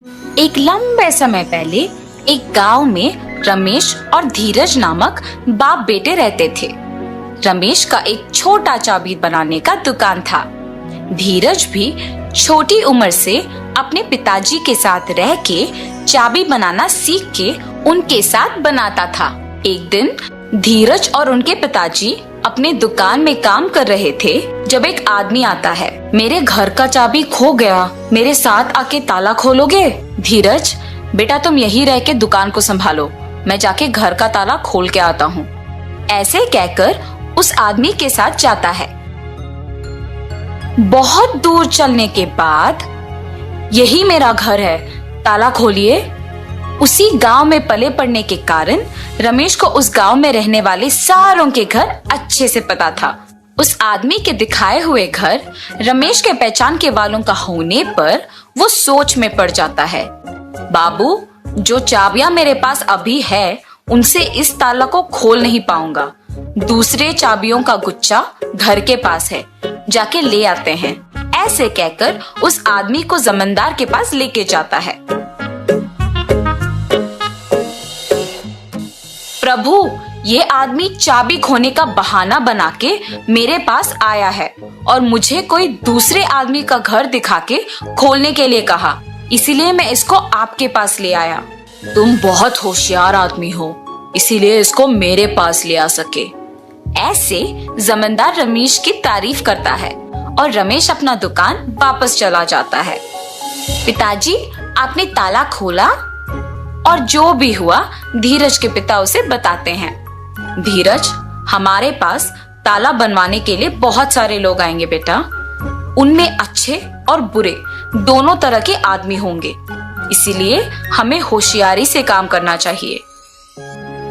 एक लंबे समय पहले एक गांव में रमेश और धीरज नामक बाप बेटे रहते थे। रमेश का एक छोटा चाबी बनाने का दुकान था। धीरज भी छोटी उम्र से अपने पिताजी के साथ रह के चाबी बनाना सीख के उनके साथ बनाता था। एक दिन धीरज और उनके पिताजी अपने दुकान में काम कर रहे थे जब एक आदमी आता है। मेरे घर का चाबी खो गया, मेरे साथ आके ताला खोलोगे? धीरज, बेटा तुम यहीं रह के दुकान को संभालो, मैं जाके घर का ताला खोल के आता हूँ। ऐसे कहकर उस आदमी के साथ जाता है। बहुत दूर चलने के बाद, यही मेरा घर है, ताला खोलिए। उसी गांव में पले पड़ने के कारण रमेश को उस गांव में रहने वाले सारों के घर अच्छे से पता था। उस आदमी के दिखाए हुए घर रमेश के पहचान के वालों का होने पर वो सोच में पड़ जाता है। बाबू, जो चाबियां मेरे पास अभी है उनसे इस ताला को खोल नहीं पाऊंगा। दूसरे चाबियों का गुच्छा घर के पास है, जाके ले आते हैं। ऐसे कहकर उस आदमी को जमींदार के पास लेके जाता है। प्रभु, ये आदमी चाबी खोने का बहाना बना के मेरे पास आया है और मुझे कोई दूसरे आदमी का घर दिखा के खोलने के लिए कहा, इसीलिए मैं इसको आपके पास ले आया। तुम बहुत होशियार आदमी हो, इसीलिए इसको मेरे पास ले आ सके। ऐसे जमींदार रमेश की तारीफ करता है और रमेश अपना दुकान वापस चला जाता है। पिताजी, आपने ताला खोला? और जो भी हुआ धीरज के पिता उसे बताते हैं। धीरज, हमारे पास ताला बनवाने के लिए बहुत सारे लोग आएंगे बेटा। उनमें अच्छे और बुरे दोनों तरह के आदमी होंगे, इसीलिए हमें होशियारी से काम करना चाहिए।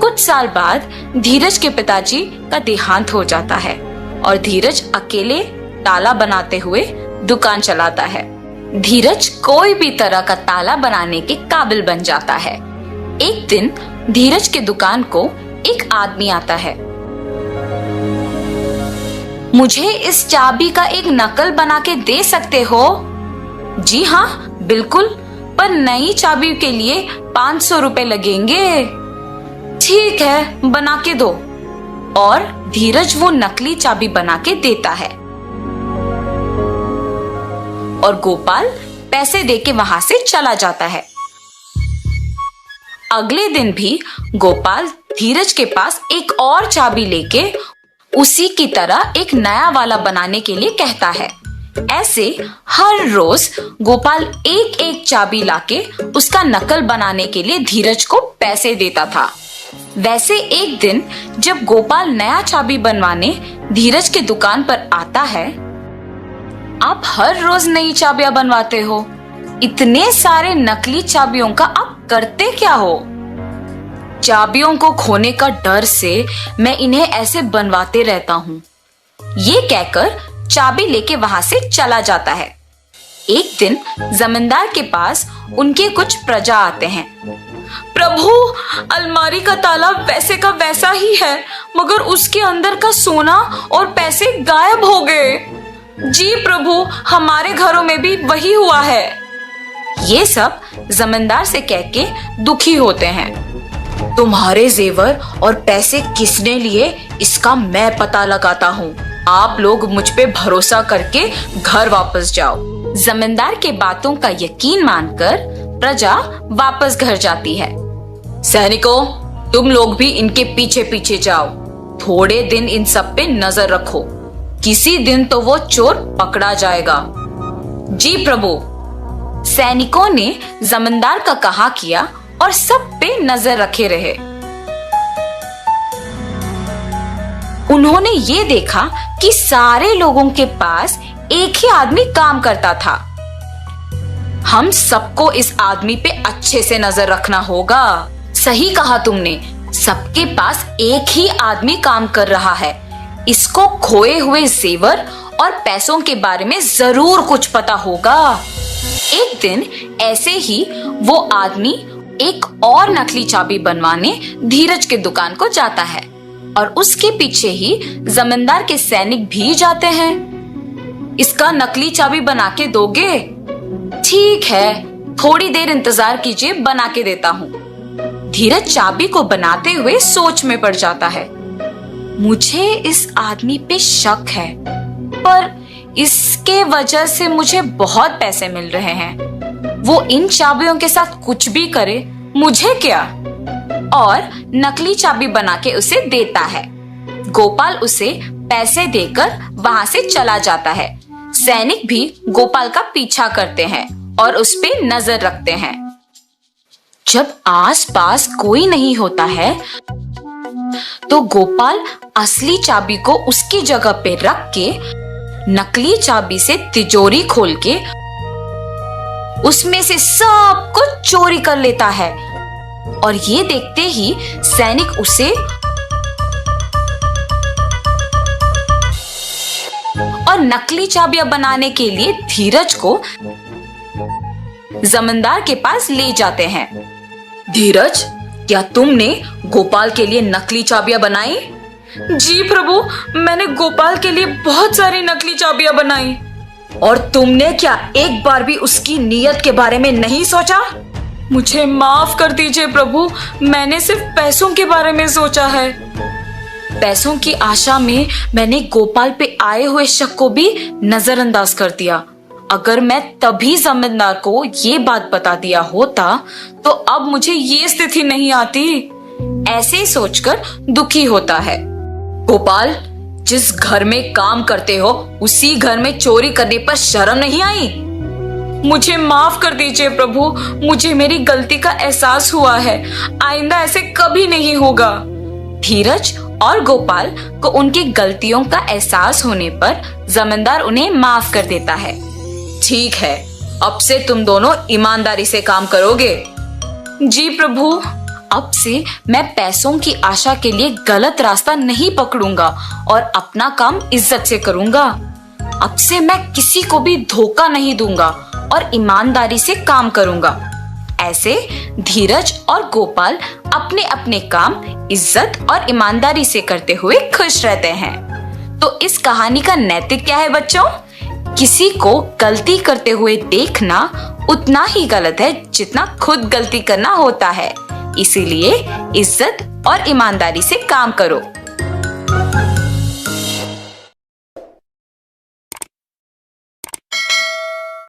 कुछ साल बाद धीरज के पिताजी का देहांत हो जाता है और धीरज अकेले ताला बनाते हुए दुकान चलाता है। धीरज कोई भी तरह का ताला बनाने के काबिल बन जाता है। एक दिन धीरज के दुकान को एक आदमी आता है। मुझे इस चाबी का एक नकल बना के दे सकते हो? जी हाँ, बिल्कुल, पर नई चाबी के लिए 500 रुपए लगेंगे। ठीक है, बना के दो। और धीरज वो नकली चाबी बना के देता है और गोपाल पैसे देके वहां से चला जाता है। अगले दिन भी गोपाल धीरज के पास एक और चाबी लेके उसी की तरह एक नया वाला बनाने के लिए कहता है। ऐसे हर रोज गोपाल एक एक चाबी लाके उसका नकल बनाने के लिए धीरज को पैसे देता था। वैसे एक दिन जब गोपाल नया चाबी बनवाने धीरज के दुकान पर आता है, आप हर रोज नई चाबियां बनवाते हो, इतने सारे नकली चाबियों का आप करते क्या हो? चाबियों को खोने का डर से मैं इन्हें ऐसे बनवाते रहता हूँ। ये कहकर चाबी लेके वहां से चला जाता है। एक दिन जमींदार के पास उनके कुछ प्रजा आते हैं। प्रभु, अलमारी का ताला वैसे का वैसा ही है, मगर उसके अंदर का सोना और पैसे गायब हो गए। जी प्रभु, हमारे घरों में भी वही हुआ है। ये सब जमींदार से कह के दुखी होते हैं। तुम्हारे जेवर और पैसे किसने लिए, इसका मैं पता लगाता हूँ। आप लोग मुझ पे भरोसा करके घर वापस जाओ। जमींदार के बातों का यकीन मानकर प्रजा वापस घर जाती है। सैनिकों, तुम लोग भी इनके पीछे पीछे जाओ। थोड़े दिन इन सब पे नजर रखो, किसी दिन तो वो चोर पकड़ा जाएगा। जी प्रभु। सैनिकों ने जमींदार का कहा किया और सब पे नजर रखे रहे। उन्होंने ये देखा कि सारे लोगों के पास एक ही आदमी काम करता था। हम सबको इस आदमी पे अच्छे से नजर रखना होगा। सही कहा तुमने, सबके पास एक ही आदमी काम कर रहा है। इसको खोए हुए जेवर और पैसों के बारे में जरूर कुछ पता होगा। एक दिन ऐसे ही वो आदमी एक और नकली चाबी बनवाने धीरज के दुकान को जाता है और उसके पीछे ही जमींदार के सैनिक भी जाते हैं। इसका नकली चाबी बना के दोगे? ठीक है, थोड़ी देर इंतजार कीजिए, बना के देता हूँ। धीरज चाबी को बनाते हुए सोच में पड़ जाता है। मुझे इस आदमी पे शक है, पर इसके वजह से मुझे बहुत पैसे मिल रहे हैं। वो इन चाबियों के साथ कुछ भी करे, मुझे क्या। और नकली चाबी बना के उसे देता है। गोपाल उसे पैसे देकर वहां से चला जाता है। सैनिक भी गोपाल का पीछा करते हैं और उस पे नजर रखते हैं। जब आसपास कोई नहीं होता है तो गोपाल असली चाबी को उसकी जगह पे रख के नकली चाबी से तिजोरी खोल के उसमें से सब कुछ चोरी कर लेता है। और ये देखते ही सैनिक उसे और नकली चाबियां बनाने के लिए धीरज को जमींदार के पास ले जाते हैं। धीरज, क्या तुमने गोपाल के लिए नकली चाबियां बनाई? जी प्रभु, मैंने गोपाल के लिए बहुत सारी नकली चाबियां बनाई। और तुमने क्या एक बार भी उसकी नीयत के बारे में नहीं सोचा? मुझे माफ कर दीजिए प्रभु, मैंने सिर्फ पैसों के बारे में सोचा है। पैसों की आशा में मैंने गोपाल पे आए हुए शक को भी नजरअंदाज कर दिया। अगर मैं तभी जमींदार को ये बात बता दिया होता तो अब मुझे ये स्थिति नहीं आती। ऐसे सोचकर दुखी होता है। गोपाल, जिस घर में काम करते हो उसी घर में चोरी करने पर शर्म नहीं आई? मुझे माफ कर दीजिए प्रभु, मुझे मेरी गलती का एहसास हुआ है। आइंदा ऐसे कभी नहीं होगा। धीरज और गोपाल को उनकी गलतियों का एहसास होने पर जमींदार उन्हें माफ कर देता है। ठीक है, अब से तुम दोनों ईमानदारी से काम करोगे। जी प्रभु, अब से मैं पैसों की आशा के लिए गलत रास्ता नहीं पकड़ूंगा और अपना काम इज्जत से करूंगा। अब से मैं किसी को भी धोखा नहीं दूंगा और ईमानदारी से काम करूंगा। ऐसे धीरज और गोपाल अपने अपने काम इज्जत और ईमानदारी से करते हुए खुश रहते हैं। तो इस कहानी का नैतिक क्या है बच्चों? किसी को गलती करते हुए देखना उतना ही गलत है जितना खुद गलती करना होता है। इसीलिए इज्जत और ईमानदारी से काम करो।